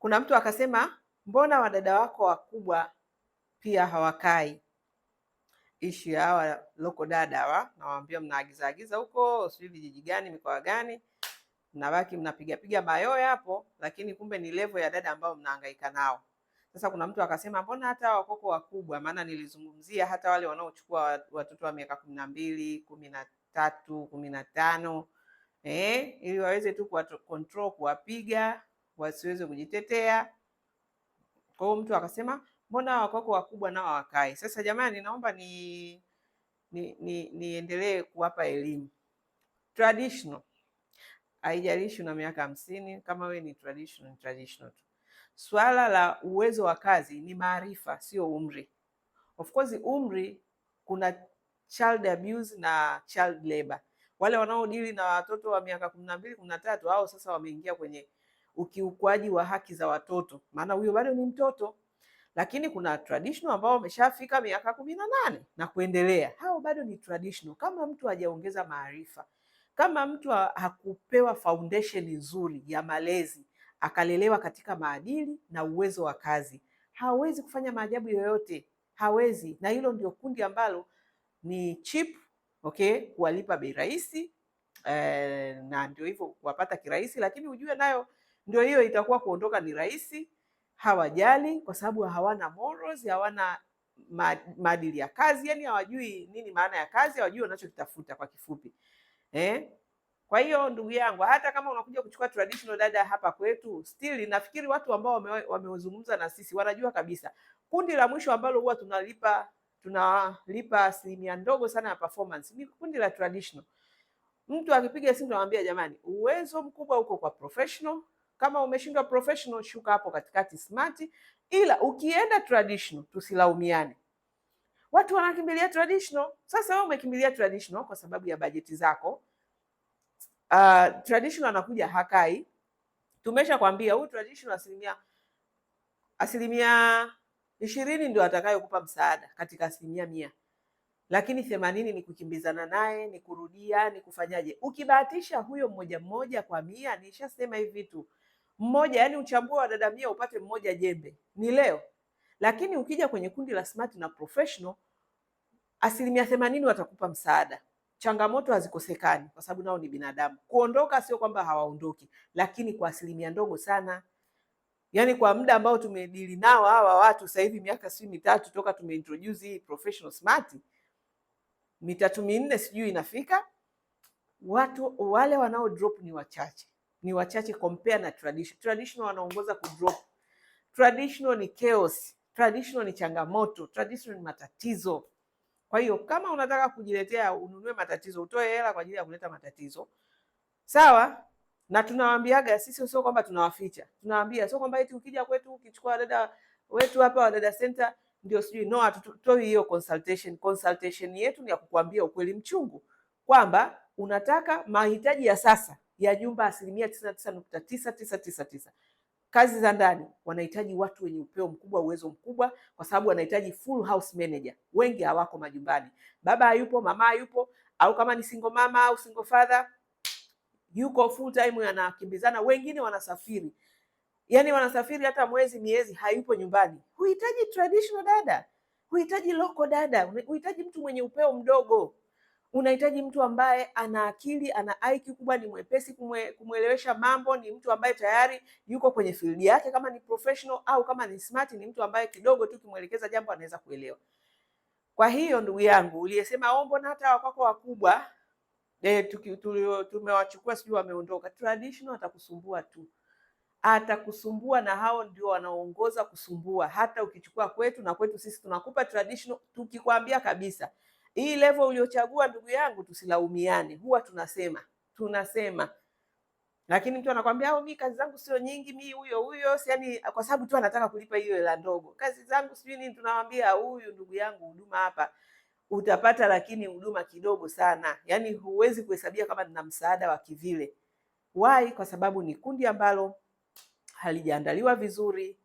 Kuna mtu akasema, mbona wadada wako wakubwa pia hawakai? Ishi ya hawa loko dada hawa, nawaambia mnaagiza huko sijui vijiji gani mikoa gani, mnabaki mnapiga mayowe hapo, lakini kumbe ni level ya dada ambao mnahangaika nao. Sasa kuna mtu akasema, mbona hata wakoko wakubwa, maana nilizungumzia hata wale wanaochukua watoto wa miaka 12, 13, 15 ili waweze tu kwa control, kuwapiga wasiweze kujitetea. Kwa hiyo mtu akasema, mbona wakoko wakubwa nao hawakai? Sasa jamani, naomba niendelee kuwapa elimu. Traditional haijalishi una miaka 50, kama we ni traditional tu. Swala la uwezo wa kazi ni maarifa, sio umri. Of course umri, kuna child abuse na child labor. Wale wanaodili na watoto wa miaka 12, 13 hao sasa wameingia kwenye ukiukwaji wa haki za watoto, maana huyo bado ni mtoto. Lakini kuna traditional ambao wameshafika miaka 18 na kuendelea, hao bado ni traditional. Kama mtu hajaongeza maarifa, kama mtu hakupewa foundation nzuri ya malezi, akalelewa katika maadili na uwezo wa kazi, hawezi kufanya maajabu yoyote, hawezi. Na hilo ndio kundi ambalo ni cheap, kuwalipa bei rahisi, na ndio hivyo kuwapata kirahisi, lakini ujue nayo ndio hiyo itakuwa kuondoka ni rahisi. Hawajali kwa sababu hawana morals, hawana maadili ya kazi, yani hawajui nini maana ya kazi, hawajui wanachokitafuta kwa kifupi. Kwa hiyo ndugu yangu, hata kama unakuja kuchukua traditional dada hapa kwetu, still nafikiri watu ambao wamezungumza na sisi wanajua kabisa kundi la mwisho ambalo huwa tunalipa asilimia ndogo sana ya performance ni kundi la traditional. Mtu akipiga simu tunamwambia, jamani, uwezo mkubwa uko kwa professional. Kama umeshindwa professional, shuka hapo katikati smart, ila ukienda traditional tusilaumiane. Watu wanakimbilia traditional. Sasa wewe umekimbilia traditional kwa sababu ya bajeti zako. Traditional anakuja hakai. Tumeshakwambia huyu traditional asilimia 20 ndio atakayokupa msaada katika asilimia 100. Lakini 80 ni kukimbizana naye, ni kurudia, ni kufanyaje. Ukibahatisha huyo mmoja kwa 100, nishasema hivi vitu. Mmoja, yani uchambue wa dada 100 upate mmoja jembe, ni leo. Lakini ukija kwenye kundi la smart na professional, asilimia 80 watakupa msaada. Changamoto hazikosekani kwa sababu nao ni binadamu. Kuondoka sio kwamba hawaondoki, lakini kwa asilimia ndogo sana. Yani kwa muda ambao tumedili nao hawa watu sasa hivi miaka 3 toka tumeintroduce hii professional smart, 3-4 sijui inafika, watu wale wanao drop ni wachache compare na traditional. Traditional wanaongoza ku drop. Traditional ni chaos, traditional ni changamoto, traditional ni matatizo. Kwa hiyo kama unataka kujiletea ununue matatizo, utoe hela kwa ajili ya kuleta matatizo, sawa? Na tunawaambiaga sisi, sio kwamba tunawaficha, tunawaambia sio kwamba eti ukija kwetu ukichukua dada wetu hapa wa dada center ndio sijui, no, hatutoi hiyo consultation. Consultation yetu ni ya kukuambia ukweli mchungu kwamba unataka mahitaji ya sasa ya nyumba 99.9999. Kazi za ndani wanahitaji watu wenye upeo mkubwa, uwezo mkubwa, kwa sababu wanahitaji full house manager. Wengi hawako majumbani, baba hayupo, mama hayupo, au kama ni single mama au single father yuko full time anakimbizana, wengine wanasafiri. Yani wanasafiri hata miezi hayupo nyumbani. Huhitaji traditional dada, huhitaji local dada, huhitaji mtu mwenye upeo mdogo. Unahitaji mtu ambaye ana akili, ana IQ kubwa, ni mwepesi kumwelewesha mambo, ni mtu ambaye tayari yuko kwenye field yake kama ni professional, au kama ni smart ni mtu ambaye kidogo tu kimwelekeza jambo anaweza kuelewa. Kwa hiyo ndugu yangu uliyesema mbona hata wako wakubwa tumewachukua sijui wameondoka, traditional atakusumbua tu. Atakusumbua, na hao ndio wanaoongoza kusumbua. Hata ukichukua kwetu, na kwetu sisi tunakupa traditional tukikwambia kabisa hii level uliochagua ndugu yangu, tusilaumiane. Huwa tunasema, lakini mtu anakuambia mimi kazi zangu sio nyingi, mimi huyo yani kwa sababu tu anataka kulipa hiyo hela ndogo, kazi zangu sijui nini. Tunamwambia huyu ndugu yangu, huduma hapa utapata, lakini huduma kidogo sana, yani huwezi kuhesabia kama nina msaada wa kivile. Why? Kwa sababu ni kundi ambalo halijaandaliwa vizuri.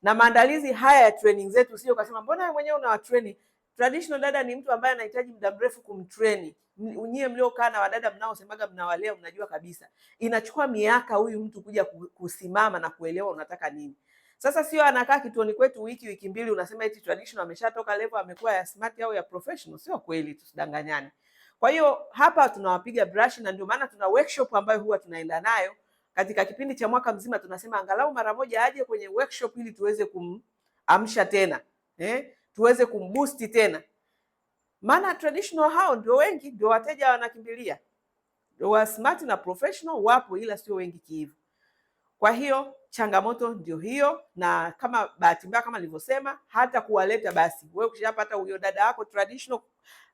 Na maandalizi haya ya training zetu sio kasema mbona wewe mwenyewe unawatrain. Traditional dada ni mtu ambaye anahitaji muda mrefu kumtrain. Nyie mliokaa na wadada mnaosemaga mnawalea, mnajua kabisa inachukua miaka huyu mtu kuja kusimama na kuelewa unataka nini. Sasa sio anakaa kituoni kwetu wiki mbili, unasema eti traditional ameshatoka level, amekuwa ya smart au ya professional. Sio kweli, tusidanganyane. Kwa hiyo hapa tunawapiga brush, na ndio maana tuna workshop ambayo huwa tunaenda nayo katika kipindi cha mwaka mzima. Tunasema angalau mara moja aje kwenye workshop ili tuweze kumamsha tena, tuweze kumboost tena, maana traditional hao ndio wengi, ndio wateja wanakimbilia. Wa smart na professional wapo, ila sio wengi kihivyo. Kwa hiyo changamoto ndio hiyo, na kama bahati mbaya, kama nilivyosema, hata kuwaleta basi, wewe ukishapata huyo dada wako traditional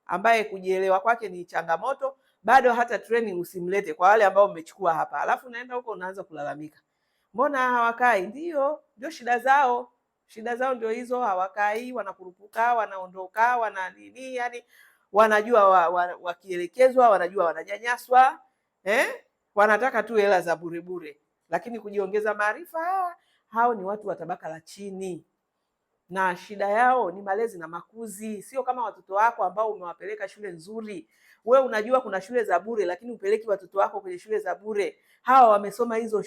ambaye kujielewa kwake ni changamoto, bado hata training usimlete kwa wale ambao mmechukua hapa. Alafu unaenda huko unaanza kulalamika, mbona hawakai? Ndio shida zao. Shida zao ndio hizo, hawakai, wanakurupuka, wanaondoka, wana nini, yani wanajua wakielekezwa wanajua wananyanyaswa, wanataka tu hela za bure bure, lakini kujiongeza maarifa, hao ni watu wa tabaka la chini, na shida yao ni malezi na makuzi. Sio kama watoto wako ambao umewapeleka shule nzuri. We unajua kuna shule za bure, lakini upeleki watoto wako kwenye shule za bure. Hawa wamesoma hizo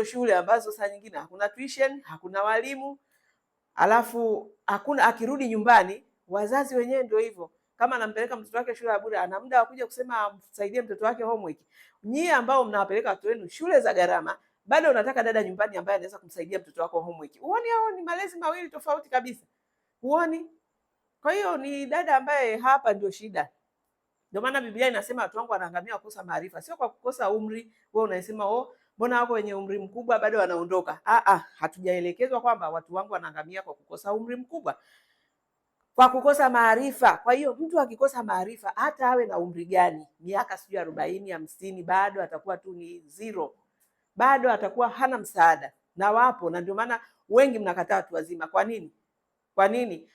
shule ambazo saa nyingine hakuna tuition, hakuna walimu, alafu hakuna, akirudi nyumbani wazazi wenyewe ndio hivyo. Kama anampeleka mtoto wake shule ya bure, ana muda wa kuja kusema amsaidie mtoto wake homework. Nyie ambao mnawapeleka watoto wenu shule za gharama, bado unataka dada nyumbani ambaye anaweza kumsaidia mtoto wako homework. Uone hao ni malezi mawili tofauti kabisa. Uone? Kwa hiyo ni dada ambaye hapa ndio shida. Ndio maana Biblia inasema watu wangu wanaangamia kukosa maarifa, sio kwa kukosa umri. Wewe unasema mbona wako wenye umri mkubwa bado wanaondoka? Hatujaelekezwa kwamba watu wangu wanaangamia kwa kukosa umri mkubwa, kwa kukosa maarifa. Kwa hiyo mtu akikosa maarifa, hata awe na umri gani, miaka 40, 50, bado atakuwa tu ni zero, bado atakuwa hana msaada. Na wapo, na ndio maana wengi mnakataa watu wazima. Kwa nini?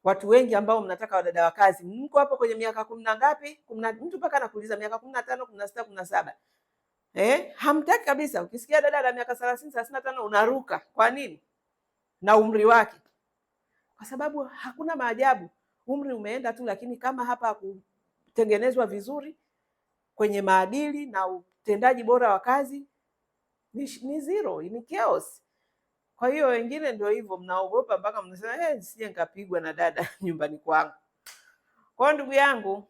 Watu wengi ambao mnataka wadada wa kazi, mko hapo kwenye miaka 10 na ngapi, mtu mpaka anakuuliza miaka 15, 16, 17. Hamtaki kabisa. Ukisikia dada la miaka 30, 35 unaruka. Kwa nini? Na umri wake. Kwa sababu hakuna maajabu, umri umeenda tu, lakini kama hapa kutengenezwa vizuri kwenye maadili na utendaji bora wa kazi, ni zero, ni chaos. Kwa hiyo wengine ndio hivyo, mnaogopa mpaka mnasema nisije nikapigwa na dada nyumbani kwangu. Kwa ndugu yangu,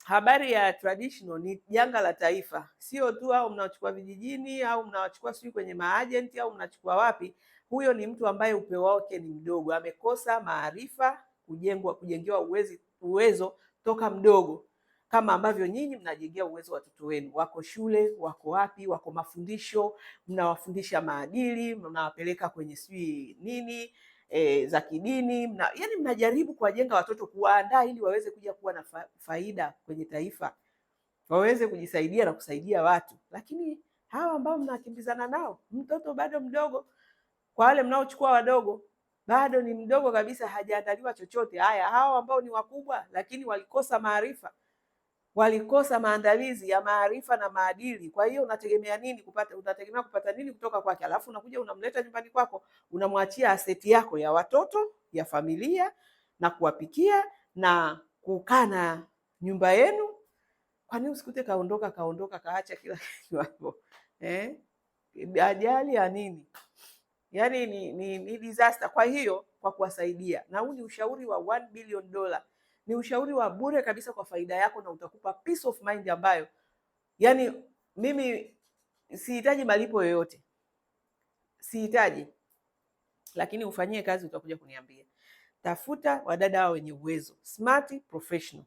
habari ya traditional ni janga la taifa. Sio tu au mnachukua vijijini au mnawachukua sijui kwenye maagenti au mnachukua wapi. Huyo ni mtu ambaye upeo wake ni mdogo, amekosa maarifa, kujengewa uwezo toka mdogo, kama ambavyo nyinyi mnajengea uwezo watoto wenu. Wako shule, wako wapi, wako mafundisho, mnawafundisha maadili, mnawapeleka kwenye sijui nini za kidini, yani mnajaribu kuwajenga watoto, kuwaandaa ili waweze kuja kuwa na faida kwenye taifa, waweze kujisaidia na kusaidia watu. Lakini hawa ambao mnakimbizana nao, mtoto bado mdogo, kwa wale mnaochukua wadogo, bado ni mdogo kabisa, hajaandaliwa chochote. Haya, hawa ambao ni wakubwa lakini walikosa maarifa, walikosa maandalizi ya maarifa na maadili. Kwa hiyo unategemea nini kupata? Unategemea kupata nini kutoka kwake? Alafu unakuja unamleta nyumbani kwako, unamwachia aseti yako ya watoto, ya familia, na kuwapikia na kukaa na nyumba yenu. Kwa nini usikute kaondoka kaacha kila kitu hapo? Ajali ya nini? Yaani ni disaster. Kwa hiyo kwa kuwasaidia, na huu ni ushauri wa $1 billion, ni ushauri wa bure kabisa kwa faida yako, na utakupa peace of mind ambayo, yani mimi sihitaji malipo yoyote, sihitaji, lakini ufanyie kazi, utakuja kuniambia. Tafuta wadada hao wenye uwezo, smart, professional.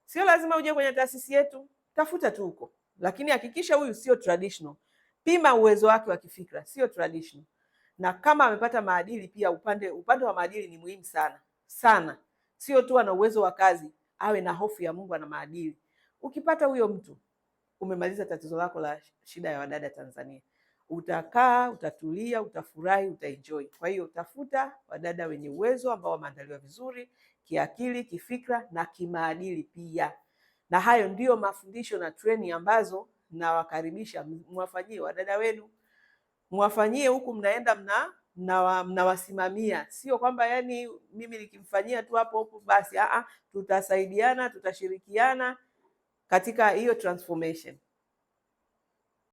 Sio lazima uje kwenye taasisi yetu, tafuta tu huko, lakini hakikisha huyu sio traditional. Pima uwezo wake wa kifikra, sio traditional. Na kama amepata maadili pia, upande wa maadili ni muhimu sana sana. Sio tu ana uwezo wa kazi, awe na hofu ya Mungu na maadili. Ukipata huyo mtu, umemaliza tatizo lako la shida ya wadada Tanzania. Utakaa, utatulia, utafurahi, utaenjoy. Kwa hiyo tafuta wadada wenye uwezo ambao wameandaliwa vizuri kiakili, kifikra na kimaadili pia. Na hayo ndiyo mafundisho na training ambazo nawakaribisha mwafanyie wadada wenu. Mwafanyie huku mnaenda mnawasimamia, sio kwamba yani mimi nikimfanyia tu hapo hapo basi. Tutasaidiana, tutashirikiana katika hiyo transformation.